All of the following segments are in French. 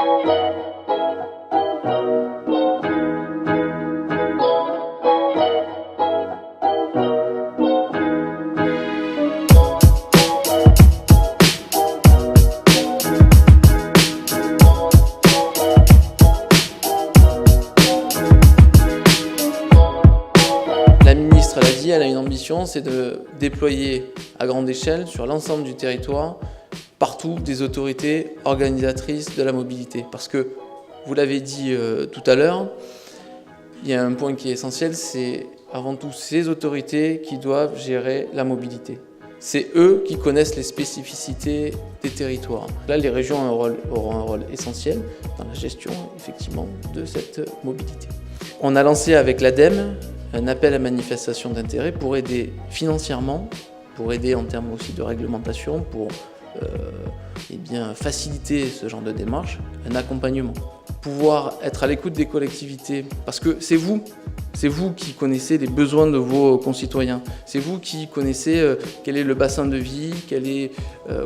La ministre l'a dit, elle a une ambition, c'est de déployer à grande échelle sur l'ensemble du territoire, partout, des autorités organisatrices de la mobilité. Parce que, vous l'avez dit tout à l'heure, il y a un point qui est essentiel, c'est avant tout ces autorités qui doivent gérer la mobilité. C'est eux qui connaissent les spécificités des territoires. Là, les régions auront un rôle essentiel dans la gestion, effectivement, de cette mobilité. On a lancé avec l'ADEME un appel à manifestation d'intérêt pour aider financièrement, pour aider en termes aussi de réglementation, pour faciliter ce genre de démarche, un accompagnement. Pouvoir être à l'écoute des collectivités, parce que c'est vous qui connaissez les besoins de vos concitoyens. C'est vous qui connaissez quel est le bassin de vie,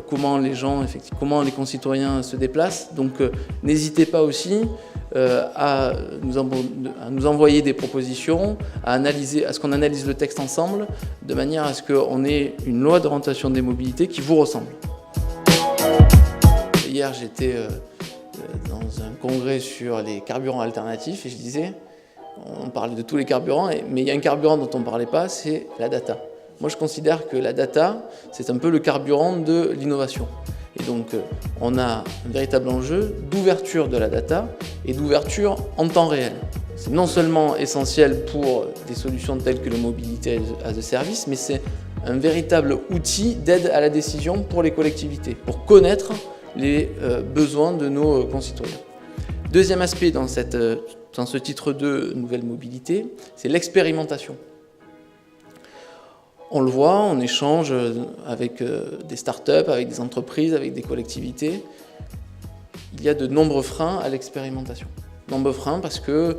comment les concitoyens se déplacent. Donc n'hésitez pas aussi à nous envoyer des propositions, à ce qu'on analyse le texte ensemble, de manière à ce qu'on ait une loi d'orientation des mobilités qui vous ressemble. Hier, j'étais dans un congrès sur les carburants alternatifs et je disais, on parlait de tous les carburants, mais il y a un carburant dont on ne parlait pas, c'est la data. Moi, je considère que la data, c'est un peu le carburant de l'innovation. Et donc, on a un véritable enjeu d'ouverture de la data et d'ouverture en temps réel. C'est non seulement essentiel pour des solutions telles que le Mobility as a Service, mais c'est un véritable outil d'aide à la décision pour les collectivités, pour connaître les besoins de nos concitoyens. Deuxième aspect dans ce titre 2 Nouvelle Mobilité, c'est l'expérimentation. On le voit, on échange avec des startups, avec des entreprises, avec des collectivités. Il y a de nombreux freins à l'expérimentation. Nombreux freins parce que,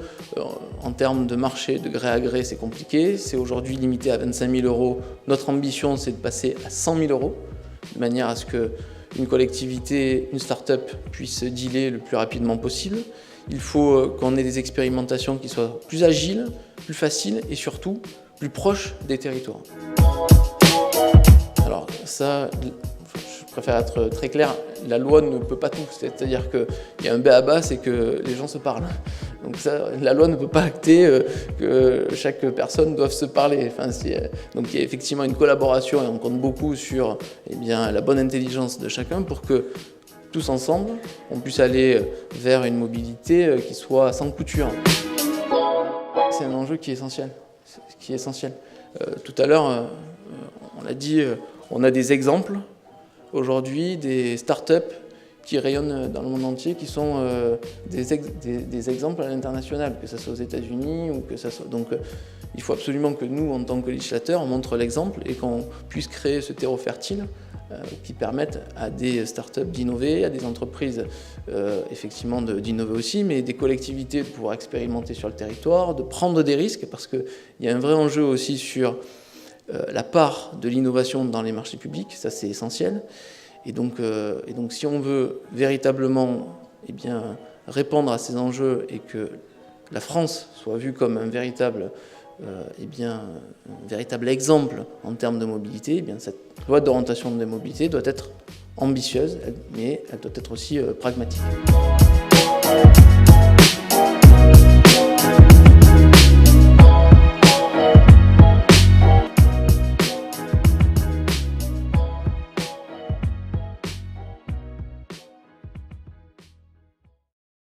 en termes de marché, de gré à gré, c'est compliqué. C'est aujourd'hui limité à 25 000 €. Notre ambition, c'est de passer à 100 000 €, de manière à ce qu'une collectivité, une start-up puisse dealer le plus rapidement possible. Il faut qu'on ait des expérimentations qui soient plus agiles, plus faciles et surtout plus proches des territoires. Alors ça, je préfère être très clair, la loi ne peut pas tout, c'est-à-dire qu'il y a un b.a.-ba, c'est que les gens se parlent. Donc ça, la loi ne peut pas acter que chaque personne doive se parler. Donc il y a effectivement une collaboration et on compte beaucoup sur la bonne intelligence de chacun pour que tous ensemble, on puisse aller vers une mobilité qui soit sans couture. C'est un enjeu qui est essentiel. Tout à l'heure, on l'a dit, on a des exemples aujourd'hui, des startups qui rayonnent dans le monde entier, qui sont des exemples à l'international, que ce soit aux États-Unis ou que ce soit. Donc, il faut absolument que nous, en tant que législateurs, on montre l'exemple et qu'on puisse créer ce terreau fertile qui permette à des startups d'innover, à des entreprises effectivement d'innover aussi, mais des collectivités de pouvoir expérimenter sur le territoire, de prendre des risques, parce qu'il y a un vrai enjeu aussi sur la part de l'innovation dans les marchés publics, ça c'est essentiel. Et donc si on veut véritablement répondre à ces enjeux et que la France soit vue comme un véritable exemple en termes de mobilité, cette loi d'orientation des mobilités doit être ambitieuse, mais elle doit être aussi pragmatique.